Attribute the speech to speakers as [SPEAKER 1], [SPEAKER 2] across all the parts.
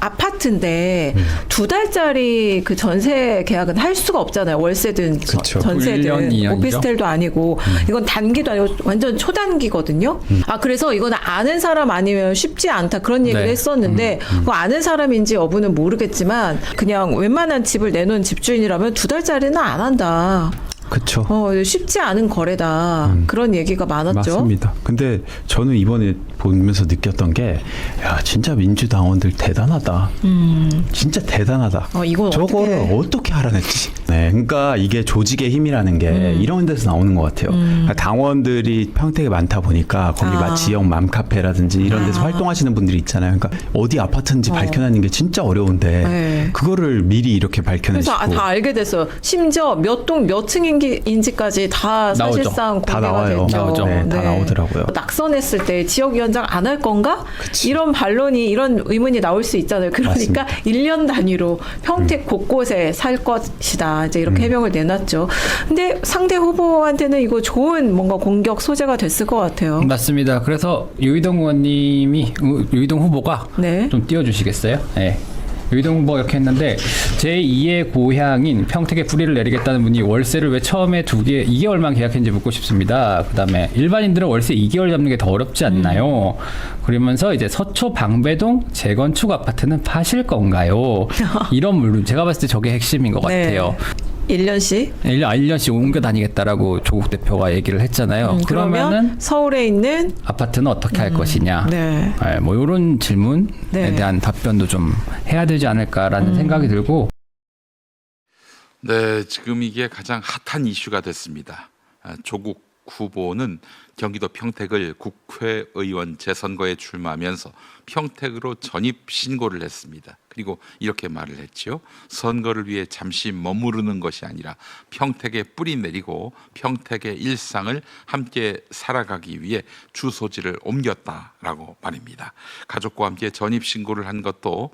[SPEAKER 1] 아파트인데 2달짜리 그 전세 계약은 할 수가 없잖아요. 월세든
[SPEAKER 2] 그쵸.
[SPEAKER 1] 전세든
[SPEAKER 2] 1년, 2년이죠?
[SPEAKER 1] 오피스텔도 아니고 이건 단기도 아니고 완전 초단기거든요. 아 그래서 이거는 아는 사람 아니면 쉽지 않다 그런 얘기를
[SPEAKER 2] 네.
[SPEAKER 1] 했었는데 그거 아는 사람인지 여부는 모르겠지만 그냥 웬만한 집을 내놓은 집주인이라면 2달짜리는 안 한다.
[SPEAKER 3] 그렇죠.
[SPEAKER 1] 쉽지 않은 거래다. 그런 얘기가 많았죠.
[SPEAKER 3] 맞습니다. 근데 저는 이번에 보면서 느꼈던 게, 야, 진짜 민주당원들 대단하다. 진짜 대단하다.
[SPEAKER 1] 이건
[SPEAKER 3] 저거를 어떻게 알아냈지? 네, 그러니까 이게 조직의 힘이라는 게 이런 데서 나오는 것 같아요. 그러니까 당원들이 평택에 많다 보니까 거기 지역 맘카페라든지 이런 데서 활동하시는 분들이 있잖아요. 그러니까 어디 아파트인지 밝혀내는 게 진짜 어려운데
[SPEAKER 1] 네.
[SPEAKER 3] 그거를 미리 이렇게 밝혀내시고.
[SPEAKER 1] 그래서 다 알게 됐어요. 심지어 몇 동 몇 층인지까지 다
[SPEAKER 2] 나오죠.
[SPEAKER 1] 사실상
[SPEAKER 3] 다
[SPEAKER 1] 공개가
[SPEAKER 3] 나와요.
[SPEAKER 1] 됐죠.
[SPEAKER 3] 나오죠. 네, 다 나오더라고요.
[SPEAKER 1] 낙선했을 때 지역위원장 안 할 건가? 이런 반론이 이런 의문이 나올 수 있잖아요. 그러니까 1년 단위로 평택 곳곳에 살 것이다. 이제 이렇게 해명을 내놨죠. 근데 상대 후보한테는 이거 좋은 뭔가 공격 소재가 됐을 것 같아요.
[SPEAKER 2] 맞습니다. 그래서 유이동 의원님이 유이동 후보가
[SPEAKER 1] 네.
[SPEAKER 2] 좀 띄워주시겠어요? 네. 유이동 후보가 이렇게 했는데 제2의 고향인 평택에 뿌리를 내리겠다는 분이 월세를 왜 처음에 2개월만 계약했는지 묻고 싶습니다. 그다음에 일반인들은 월세 2개월 잡는 게 더 어렵지 않나요? 그러면서 이제 서초 방배동 재건축 아파트는 파실 건가요? 이런 물론 제가 봤을 때 저게 핵심인 것
[SPEAKER 1] 네.
[SPEAKER 2] 같아요.
[SPEAKER 1] 1년씩?
[SPEAKER 2] 1년씩 옮겨 다니겠다라고 조국 대표가 얘기를 했잖아요.
[SPEAKER 1] 그러면 서울에 있는
[SPEAKER 2] 아파트는 어떻게 할 것이냐.
[SPEAKER 1] 네.
[SPEAKER 2] 뭐 이런 질문에
[SPEAKER 1] 네.
[SPEAKER 2] 대한 답변도 좀 해야 되지 않을까라는 생각이 들고.
[SPEAKER 4] 네, 지금 이게 가장 핫한 이슈가 됐습니다. 조국 후보는 경기도 평택을 국회의원 재선거에 출마하면서 평택으로 전입 신고를 했습니다. 그리고 이렇게 말을 했지요. 선거를 위해 잠시 머무르는 것이 아니라 평택에 뿌리 내리고 평택의 일상을 함께 살아가기 위해 주소지를 옮겼다라고 말입니다. 가족과 함께 전입 신고를 한 것도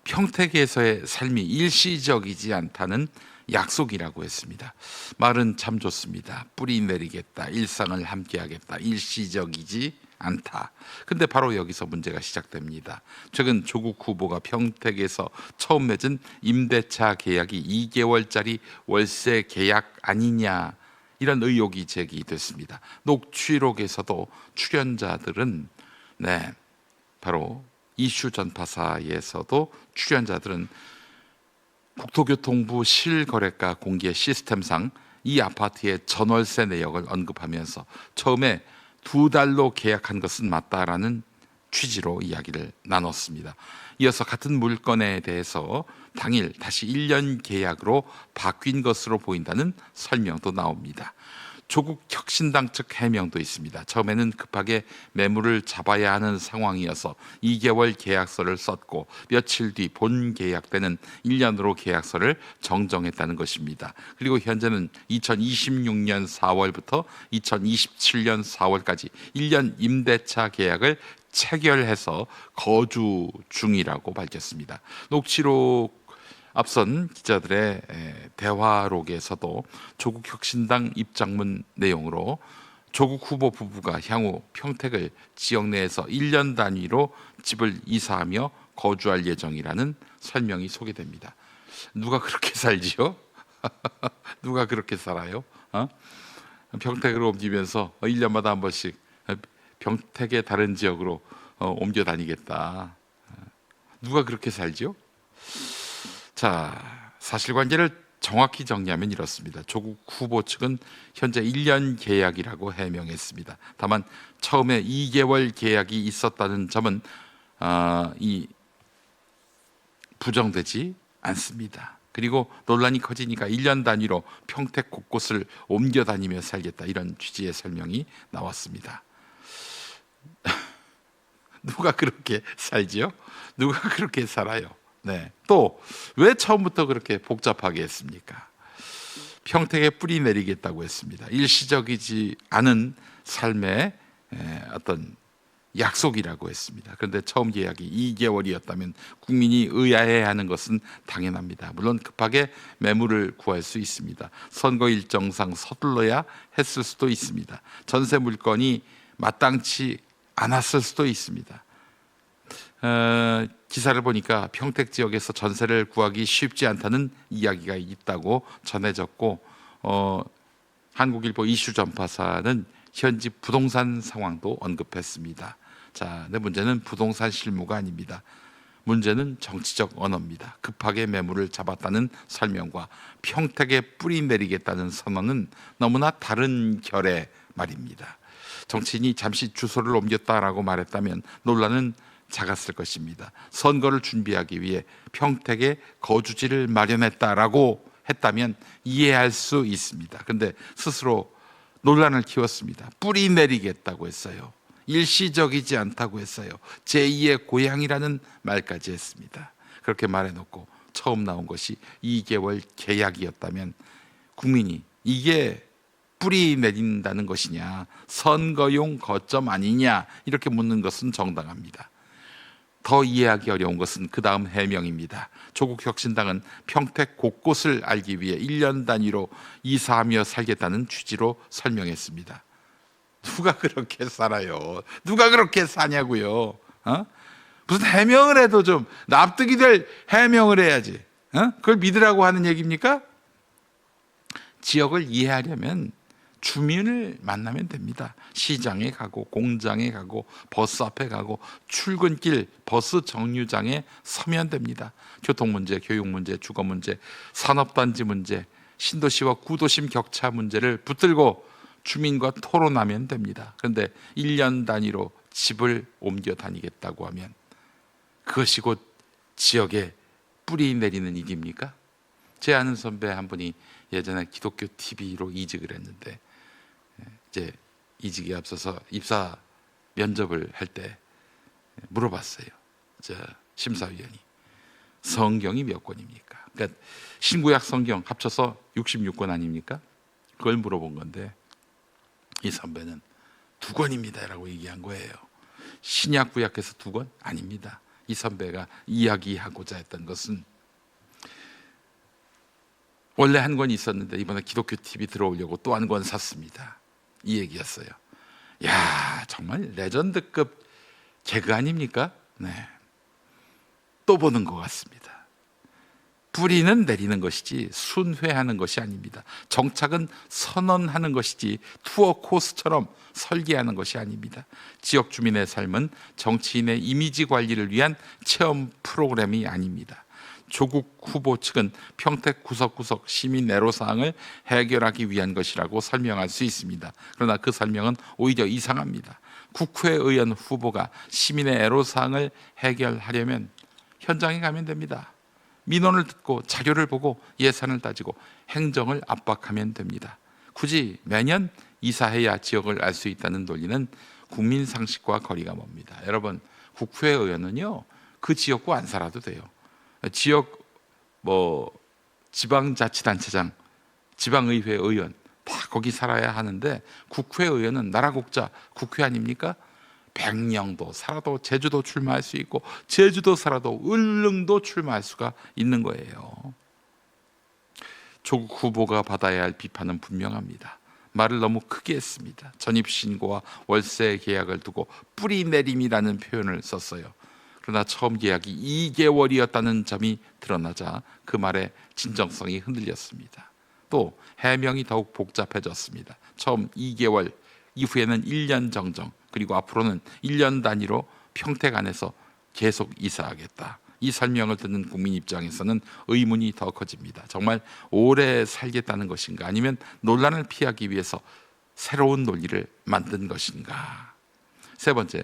[SPEAKER 4] 평택에서의 삶이 일시적이지 않다는 약속이라고 했습니다. 말은 참 좋습니다. 뿌리 내리겠다, 일상을 함께하겠다, 일시적이지 않다. 근데 바로 여기서 문제가 시작됩니다. 최근 조국 후보가 평택에서 처음 맺은 임대차 계약이 2개월짜리 월세 계약 아니냐, 이런 의혹이 제기됐습니다. 녹취록에서도 출연자들은 바로 이슈 전파사에서도 출연자들은 국토교통부 실거래가 공개 시스템상 이 아파트의 전월세 내역을 언급하면서 처음에 2달로 계약한 것은 맞다라는 취지로 이야기를 나눴습니다. 이어서 같은 물건에 대해서 당일 다시 1년 계약으로 바뀐 것으로 보인다는 설명도 나옵니다. 조국 혁신당 측 해명도 있습니다. 처음에는 급하게 매물을 잡아야 하는 상황이어서 2개월 계약서를 썼고 며칠 뒤 본 계약 때는 1년으로 계약서를 정정했다는 것입니다. 그리고 현재는 2026년 4월부터 2027년 4월까지 1년 임대차 계약을 체결해서 거주 중이라고 밝혔습니다. 녹취록 앞선 기자들의 대화록에서도 조국 혁신당 입장문 내용으로 조국 후보 부부가 향후 평택을 지역 내에서 1년 단위로 집을 이사하며 거주할 예정이라는 설명이 소개됩니다. 누가 그렇게 살지요? 누가 그렇게 살아요? 평택으로 옮기면서 1년마다 한 번씩 평택의 다른 지역으로 옮겨 다니겠다. 누가 그렇게 살지요? 자, 사실관계를 정확히 정리하면 이렇습니다. 조국 후보 측은 현재 1년 계약이라고 해명했습니다. 다만 처음에 2개월 계약이 있었다는 점은 부정되지 않습니다. 그리고 논란이 커지니까 1년 단위로 평택 곳곳을 옮겨 다니며 살겠다, 이런 취지의 설명이 나왔습니다. 누가 그렇게 살지요? 누가 그렇게 살아요? 또 왜 처음부터 그렇게 복잡하게 했습니까? 평택에 뿌리 내리겠다고 했습니다. 일시적이지 않은 삶의 어떤 약속이라고 했습니다. 그런데 처음 계약이 2개월이었다면 국민이 의아해하는 것은 당연합니다. 물론 급하게 매물을 구할 수 있습니다. 선거 일정상 서둘러야 했을 수도 있습니다. 전세 물건이 마땅치 않았을 수도 있습니다. 기사를 보니까 평택 지역에서 전세를 구하기 쉽지 않다는 이야기가 있다고 전해졌고 한국일보 이슈 전파사는 현지 부동산 상황도 언급했습니다. 자, 근데 문제는 부동산 실무가 아닙니다. 문제는 정치적 언어입니다. 급하게 매물을 잡았다는 설명과 평택에 뿌리 내리겠다는 선언은 너무나 다른 결의 말입니다. 정치인이 잠시 주소를 옮겼다라고 말했다면 논란은 작았을 것입니다. 선거를 준비하기 위해 평택에 거주지를 마련했다라고 했다면 이해할 수 있습니다. 그런데 스스로 논란을 키웠습니다. 뿌리 내리겠다고 했어요. 일시적이지 않다고 했어요. 제2의 고향이라는 말까지 했습니다. 그렇게 말해놓고 처음 나온 것이 2개월 계약이었다면 국민이 이게 뿌리 내린다는 것이냐, 선거용 거점 아니냐 이렇게 묻는 것은 정당합니다. 더 이해하기 어려운 것은 그 다음 해명입니다. 조국혁신당은 평택 곳곳을 알기 위해 1년 단위로 이사하며 살겠다는 취지로 설명했습니다. 누가 그렇게 살아요? 누가 그렇게 사냐고요? 무슨 해명을 해도 좀 납득이 될 해명을 해야지. 그걸 믿으라고 하는 얘기입니까? 지역을 이해하려면 주민을 만나면 됩니다. 시장에 가고 공장에 가고 버스 앞에 가고 출근길 버스 정류장에 서면 됩니다. 교통 문제, 교육 문제, 주거 문제, 산업단지 문제, 신도시와 구도심 격차 문제를 붙들고 주민과 토론하면 됩니다. 그런데 1년 단위로 집을 옮겨 다니겠다고 하면 그것이 곧 지역에 뿌리 내리는 일입니까? 제 아는 선배 한 분이 예전에 기독교 TV로 이직을 했는데 이제 이직에 앞서서 입사 면접을 할 때 물어봤어요. 심사위원이 성경이 몇 권입니까? 그러니까 신구약 성경 합쳐서 66권 아닙니까? 그걸 물어본 건데 이 선배는 2권입니다라고 얘기한 거예요. 신약 구약에서 2권? 아닙니다. 이 선배가 이야기하고자 했던 것은 원래 1권 있었는데 이번에 기독교 TV 들어오려고 또 1권 샀습니다. 이 얘기였어요. 야, 정말 레전드급 개그 아닙니까? 네. 또 보는 것 같습니다. 뿌리는 내리는 것이지 순회하는 것이 아닙니다. 정착은 선언하는 것이지 투어 코스처럼 설계하는 것이 아닙니다. 지역 주민의 삶은 정치인의 이미지 관리를 위한 체험 프로그램이 아닙니다. 조국 후보 측은 평택 구석구석 시민 애로사항을 해결하기 위한 것이라고 설명할 수 있습니다. 그러나 그 설명은 오히려 이상합니다. 국회의원 후보가 시민의 애로사항을 해결하려면 현장에 가면 됩니다. 민원을 듣고 자료를 보고 예산을 따지고 행정을 압박하면 됩니다. 굳이 매년 이사해야 지역을 알 수 있다는 논리는 국민 상식과 거리가 멉니다. 여러분, 국회의원은요 그 지역구 안 살아도 돼요. 지역 지방자치단체장, 지방의회 의원 다 거기 살아야 하는데 국회의원은 나라 국자 국회 아닙니까? 백령도 살아도 제주도 출마할 수 있고 제주도 살아도 울릉도 출마할 수가 있는 거예요. 조국 후보가 받아야 할 비판은 분명합니다. 말을 너무 크게 했습니다. 전입신고와 월세 계약을 두고 뿌리 내림이라는 표현을 썼어요. 그러나 처음 계약이 2개월이었다는 점이 드러나자 그 말의 진정성이 흔들렸습니다. 또 해명이 더욱 복잡해졌습니다. 처음 2개월, 이후에는 1년 정정, 그리고 앞으로는 1년 단위로 평택 안에서 계속 이사하겠다. 이 설명을 듣는 국민 입장에서는 의문이 더 커집니다. 정말 오래 살겠다는 것인가? 아니면 논란을 피하기 위해서 새로운 논리를 만든 것인가? 세 번째,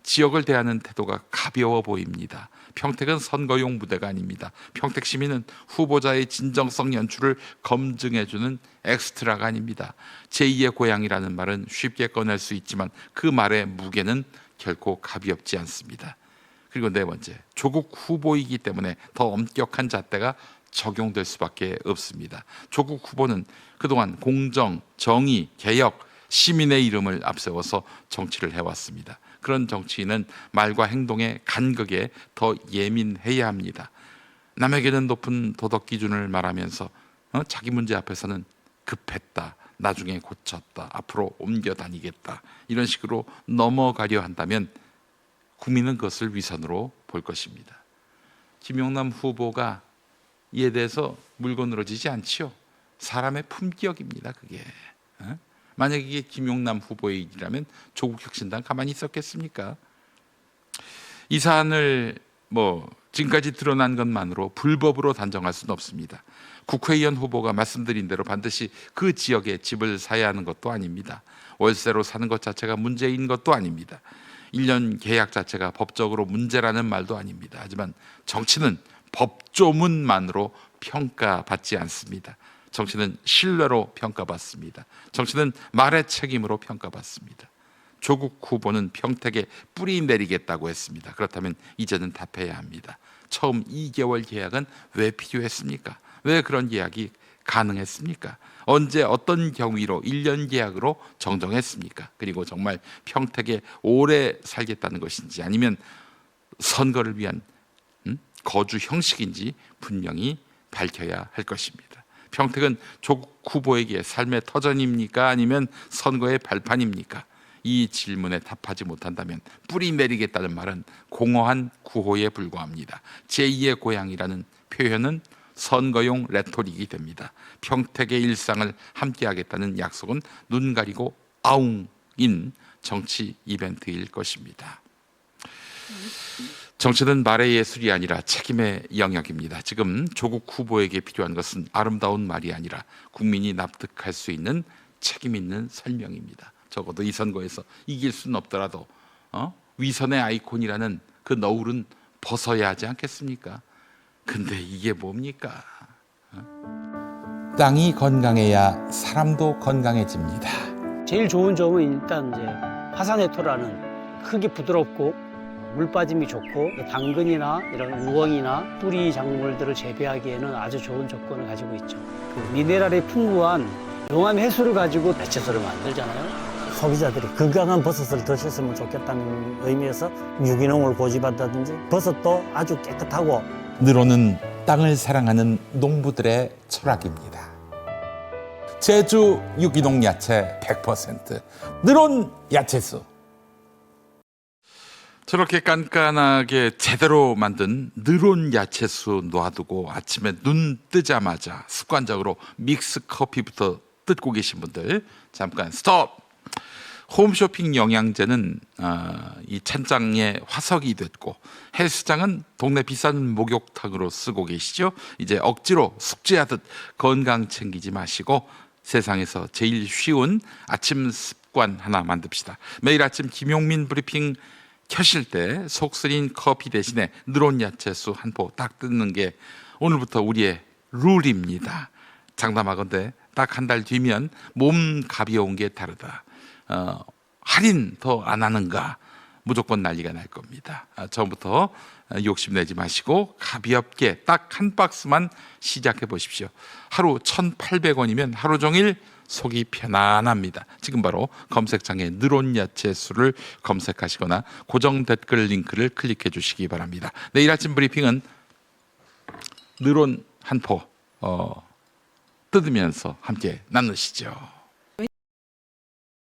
[SPEAKER 4] 지역을 대하는 태도가 가벼워 보입니다. 평택은 선거용 무대가 아닙니다. 평택 시민은 후보자의 진정성 연출을 검증해주는 엑스트라가 아닙니다. 제2의 고향이라는 말은 쉽게 꺼낼 수 있지만 그 말의 무게는 결코 가볍지 않습니다. 그리고 네 번째, 조국 후보이기 때문에 더 엄격한 잣대가 적용될 수밖에 없습니다. 조국 후보는 그동안 공정, 정의, 개혁, 시민의 이름을 앞세워서 정치를 해왔습니다. 그런 정치인은 말과 행동의 간극에 더 예민해야 합니다. 남에게는 높은 도덕 기준을 말하면서 자기 문제 앞에서는 급했다, 나중에 고쳤다, 앞으로 옮겨 다니겠다 이런 식으로 넘어가려 한다면 국민은 그것을 위선으로 볼 것입니다. 김용남 후보가 이에 대해서 물고 늘어지지 않지요. 사람의 품격입니다. 그게. 만약 이게 김용남 후보의 일이라면 조국혁신당 가만히 있었겠습니까? 이 사안을 지금까지 드러난 것만으로 불법으로 단정할 수는 없습니다. 국회의원 후보가 말씀드린 대로 반드시 그 지역에 집을 사야 하는 것도 아닙니다. 월세로 사는 것 자체가 문제인 것도 아닙니다. 1년 계약 자체가 법적으로 문제라는 말도 아닙니다. 하지만 정치는 법조문만으로 평가받지 않습니다. 정치는 신뢰로 평가받습니다. 정치는 말의 책임으로 평가받습니다. 조국 후보는 평택에 뿌리 내리겠다고 했습니다. 그렇다면 이제는 답해야 합니다. 처음 2개월 계약은 왜 필요했습니까? 왜 그런 계약이 가능했습니까? 언제 어떤 경위로 1년 계약으로 정정했습니까? 그리고 정말 평택에 오래 살겠다는 것인지 아니면 선거를 위한 거주 형식인지 분명히 밝혀야 할 것입니다. 평택은 조국 후보에게 삶의 터전입니까? 아니면 선거의 발판입니까? 이 질문에 답하지 못한다면 뿌리 내리겠다는 말은 공허한 구호에 불과합니다. 제2의 고향이라는 표현은 선거용 레토릭이 됩니다. 평택의 일상을 함께하겠다는 약속은 눈 가리고 아웅인 정치 이벤트일 것입니다. 정치는 말의 예술이 아니라 책임의 영역입니다. 지금 조국 후보에게 필요한 것은 아름다운 말이 아니라 국민이 납득할 수 있는 책임 있는 설명입니다. 적어도 이 선거에서 이길 수는 없더라도 위선의 아이콘이라는 그 너울은 벗어야 하지 않겠습니까? 근데 이게 뭡니까?
[SPEAKER 5] 땅이 건강해야 사람도 건강해집니다.
[SPEAKER 6] 제일 좋은 점은 일단 이제 화산해토라는 크기 부드럽고 물 빠짐이 좋고 당근이나 이런 우엉이나 뿌리 작물들을 재배하기에는 아주 좋은 조건을 가지고 있죠. 그 미네랄이 풍부한 용암 해수를 가지고 배채소를 만들잖아요. 소비자들이 건강한 버섯을 드셨으면 좋겠다는 의미에서 유기농을 고집한다든지 버섯도 아주 깨끗하고
[SPEAKER 5] 늘오는 땅을 사랑하는 농부들의 철학입니다. 제주 유기농 야채 100%, 늘온 야채수.
[SPEAKER 4] 저렇게 깐깐하게 제대로 만든 늘온 야채수 놔두고 아침에 눈 뜨자마자 습관적으로 믹스 커피부터 뜯고 계신 분들 잠깐 스톱! 홈쇼핑 영양제는 이 찬장의 화석이 됐고 헬스장은 동네 비싼 목욕탕으로 쓰고 계시죠. 이제 억지로 숙제하듯 건강 챙기지 마시고 세상에서 제일 쉬운 아침 습관 하나 만듭시다. 매일 아침 김용민 브리핑 켜실 때 속 쓰린 커피 대신에 늘온 야채수 한 포 딱 뜯는 게 오늘부터 우리의 룰입니다. 장담하건대 딱 한 달 뒤면 몸 가벼운 게 다르다. 할인 더 안 하는가? 무조건 난리가 날 겁니다. 처음부터 욕심내지 마시고 가볍게 딱 한 박스만 시작해 보십시오. 하루 1,800원이면 하루 종일 속이 편안합니다. 지금 바로 검색창에 늘온 야채수를 검색하시거나 고정 댓글 링크를 클릭해 주시기 바랍니다. 내일 아침 브리핑은 늘온 한 포 뜯으면서 함께 나누시죠.